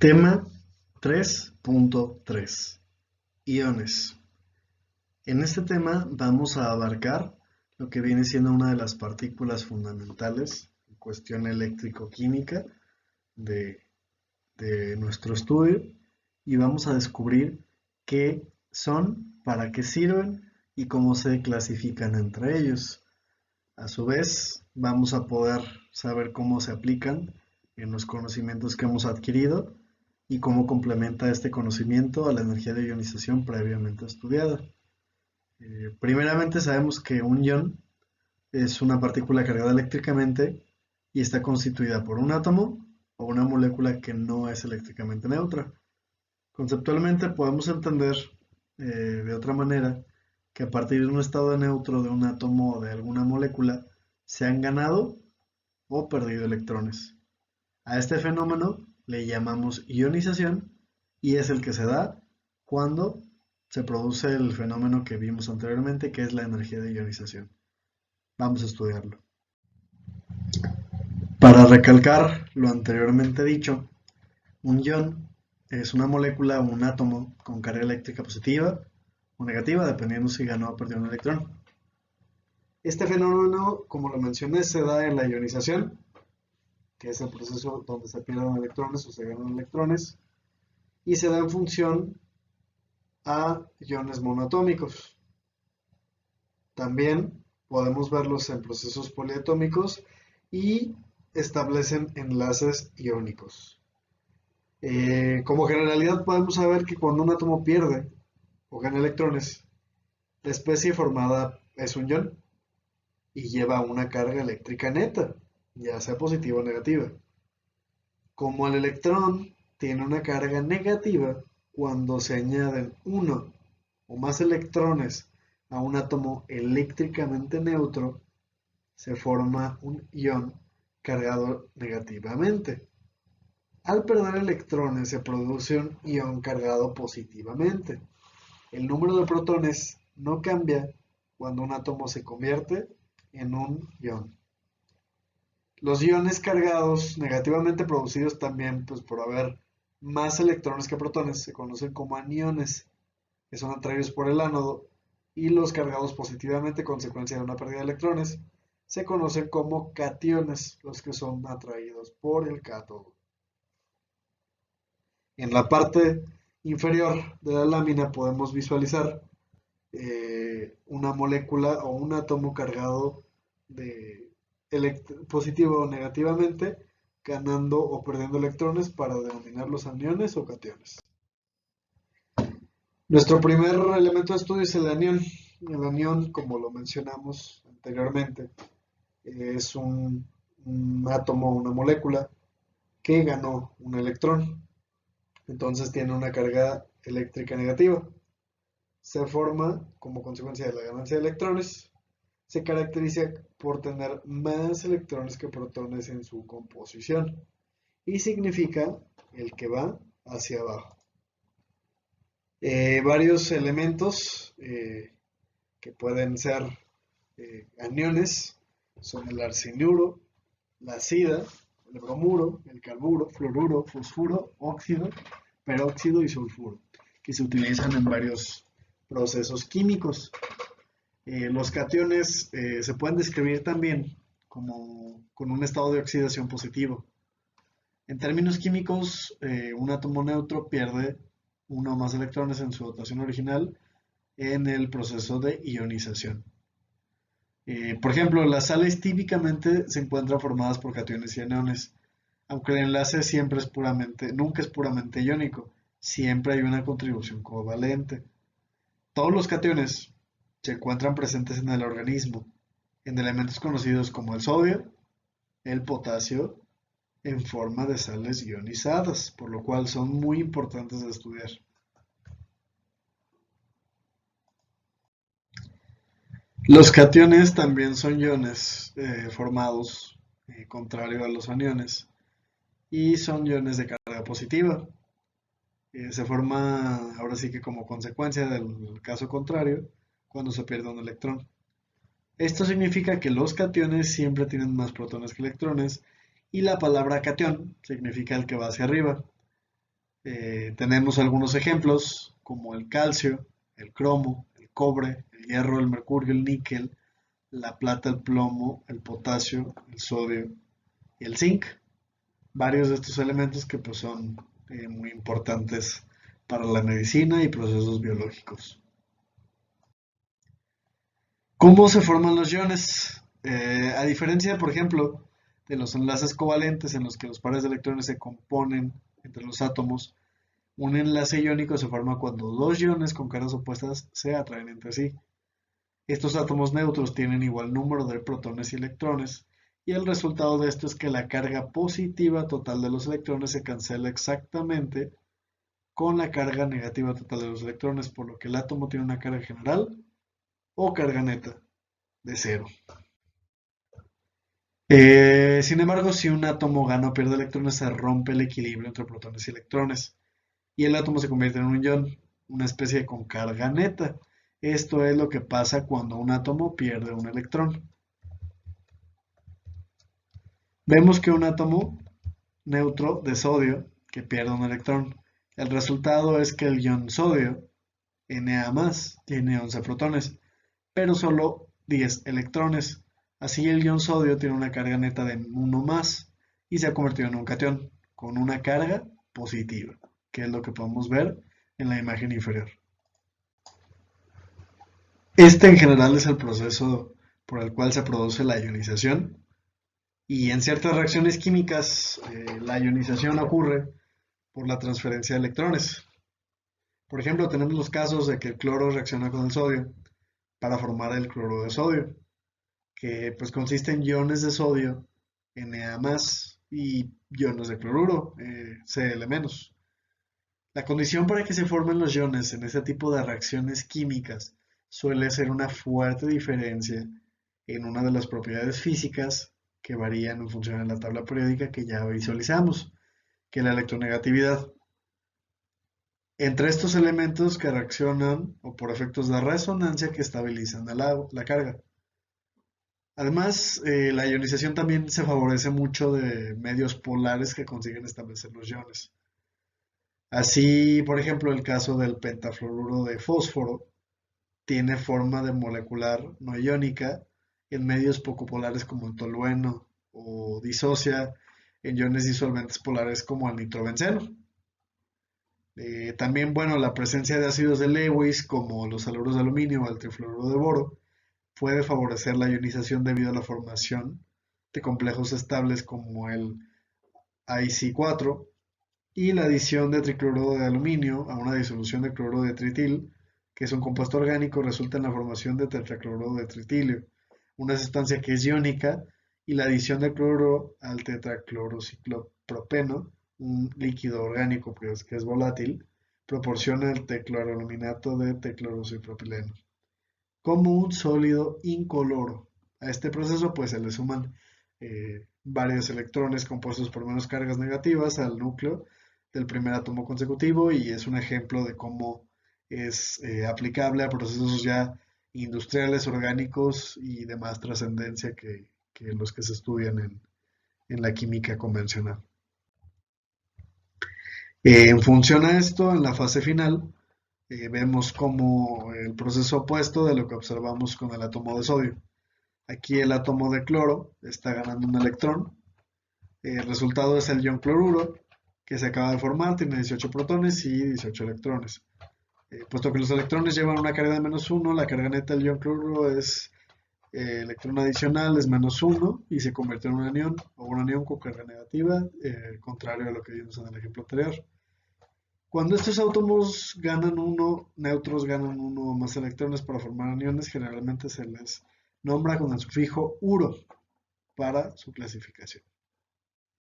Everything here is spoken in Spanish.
Tema 3.3. Iones. En este tema vamos a abarcar lo que viene siendo una de las partículas fundamentales en cuestión eléctrico-química de, de nuestro estudio y vamos a descubrir qué son, para qué sirven y cómo se clasifican entre ellos. A su vez, vamos a poder saber cómo se aplican en los conocimientos que hemos adquirido y cómo complementa este conocimiento a la energía de ionización previamente estudiada. Primeramente sabemos que un ion es una partícula cargada eléctricamente y está constituida por un átomo o una molécula que no es eléctricamente neutra. Conceptualmente podemos entender de otra manera que a partir de un estado neutro de un átomo o de alguna molécula se han ganado o perdido electrones. A este fenómeno le llamamos ionización y es el que se da cuando se produce el fenómeno que vimos anteriormente, que es la energía de ionización. Vamos a estudiarlo. Para recalcar lo anteriormente dicho, un ion es una molécula o un átomo con carga eléctrica positiva o negativa, dependiendo si ganó o perdió un electrón. Este fenómeno, como lo mencioné, se da en la ionización, que es el proceso donde se pierden electrones o se ganan electrones, y se da en función a iones monoatómicos. También podemos verlos en procesos poliatómicos y establecen enlaces iónicos. Como generalidad podemos saber que cuando un átomo pierde o gana electrones, la especie formada es un ion y lleva una carga eléctrica neta, ya sea positiva o negativa. Como el electrón tiene una carga negativa, cuando se añaden uno o más electrones a un átomo eléctricamente neutro, se forma un ion cargado negativamente. Al perder electrones se produce un ion cargado positivamente. El número de protones no cambia cuando un átomo se convierte en un ion. Los iones cargados negativamente producidos también por haber más electrones que protones se conocen como aniones, que son atraídos por el ánodo, y los cargados positivamente, consecuencia de una pérdida de electrones, se conocen como cationes, los que son atraídos por el cátodo. En la parte inferior de la lámina podemos visualizar una molécula o un átomo cargado de positivo o negativamente, ganando o perdiendo electrones para denominarlos aniones o cationes. Nuestro primer elemento de estudio es el anión. El anión, como lo mencionamos anteriormente, es un átomo, una molécula que ganó un electrón. Entonces tiene una carga eléctrica negativa. Se forma como consecuencia de la ganancia de electrones. Se caracteriza por tener más electrones que protones en su composición y significa el que va hacia abajo. Varios elementos que pueden ser aniones son el arsenuro, la sida, el bromuro, el carburo, fluoruro, fosfuro, óxido, peróxido y sulfuro, que se utilizan en varios procesos químicos. Los cationes se pueden describir también como con un estado de oxidación positivo. En términos químicos, un átomo neutro pierde uno o más electrones en su dotación original en el proceso de ionización. Por ejemplo, las sales típicamente se encuentran formadas por cationes y aniones, aunque el enlace nunca es puramente iónico, siempre hay una contribución covalente. Todos los cationes se encuentran presentes en el organismo, en elementos conocidos como el sodio, el potasio, en forma de sales ionizadas, por lo cual son muy importantes de estudiar. Los cationes también son iones formados contrario a los aniones y son iones de carga positiva. Se forma ahora sí que como consecuencia del caso contrario cuando se pierde un electrón. Esto significa que los cationes siempre tienen más protones que electrones y la palabra catión significa el que va hacia arriba. Tenemos algunos ejemplos como el calcio, el cromo, el cobre, el hierro, el mercurio, el níquel, la plata, el plomo, el potasio, el sodio y el zinc. Varios de estos elementos que pues, son muy importantes para la medicina y procesos biológicos. ¿Cómo se forman los iones? A diferencia, por ejemplo, de los enlaces covalentes en los que los pares de electrones se componen entre los átomos, un enlace iónico se forma cuando dos iones con cargas opuestas se atraen entre sí. Estos átomos neutros tienen igual número de protones y electrones, y el resultado de esto es que la carga positiva total de los electrones se cancela exactamente con la carga negativa total de los electrones, por lo que el átomo tiene una carga general o carga neta de cero. Sin embargo, si un átomo gana o pierde electrones, se rompe el equilibrio entre protones y electrones, y el átomo se convierte en un ion, una especie con carga neta. Esto es lo que pasa cuando un átomo pierde un electrón. Vemos que un átomo neutro de sodio que pierde un electrón. El resultado es que el ion sodio, Na+, tiene 11 protones, pero solo 10 electrones. Así el ion sodio tiene una carga neta de 1 más y se ha convertido en un catión con una carga positiva, que es lo que podemos ver en la imagen inferior. Este en general es el proceso por el cual se produce la ionización y en ciertas reacciones químicas la ionización ocurre por la transferencia de electrones. Por ejemplo, tenemos los casos de que el cloro reacciona con el sodio para formar el cloro de sodio, que pues consiste en iones de sodio, Na+, y iones de cloruro, Cl-. La condición para que se formen los iones en este tipo de reacciones químicas suele ser una fuerte diferencia en una de las propiedades físicas que varían en función de la tabla periódica que ya visualizamos, que es la electronegatividad. Entre estos elementos que reaccionan o por efectos de resonancia que estabilizan la carga. Además, la ionización también se favorece mucho de medios polares que consiguen establecer los iones. Así, por ejemplo, el caso del pentafluoruro de fósforo tiene forma de molecular no iónica en medios poco polares como el tolueno o disocia en iones disolventes polares como el nitrobenceno. También, bueno, la presencia de ácidos de Lewis como los haluros de aluminio o el trifluoruro de boro puede favorecer la ionización debido a la formación de complejos estables como el IC4 y la adición de tricloruro de aluminio a una disolución de cloruro de tritil, que es un compuesto orgánico, resulta en la formación de tetracloruro de tritilio, una sustancia que es iónica, y la adición de cloruro al tetraclorociclopropeno, un líquido orgánico que es volátil, proporciona el tecloaluminato de teclorocipropileno como un sólido incoloro. A este proceso pues se le suman varios electrones compuestos por menos cargas negativas al núcleo del primer átomo consecutivo y es un ejemplo de cómo es aplicable a procesos ya industriales, orgánicos y de más trascendencia que los que se estudian en la química convencional. En función a esto, en la fase final, vemos como el proceso opuesto de lo que observamos con el átomo de sodio. Aquí el átomo de cloro está ganando un electrón. El resultado es el ion cloruro, que se acaba de formar, tiene 18 protones y 18 electrones. Puesto que los electrones llevan una carga de -1, la carga neta del ion cloruro es electrón adicional, es -1 y se convierte en un anión o un anión con carga negativa, contrario a lo que vimos en el ejemplo anterior. Cuando estos átomos ganan uno, neutros ganan uno o más electrones para formar aniones, generalmente se les nombra con el sufijo uro para su clasificación.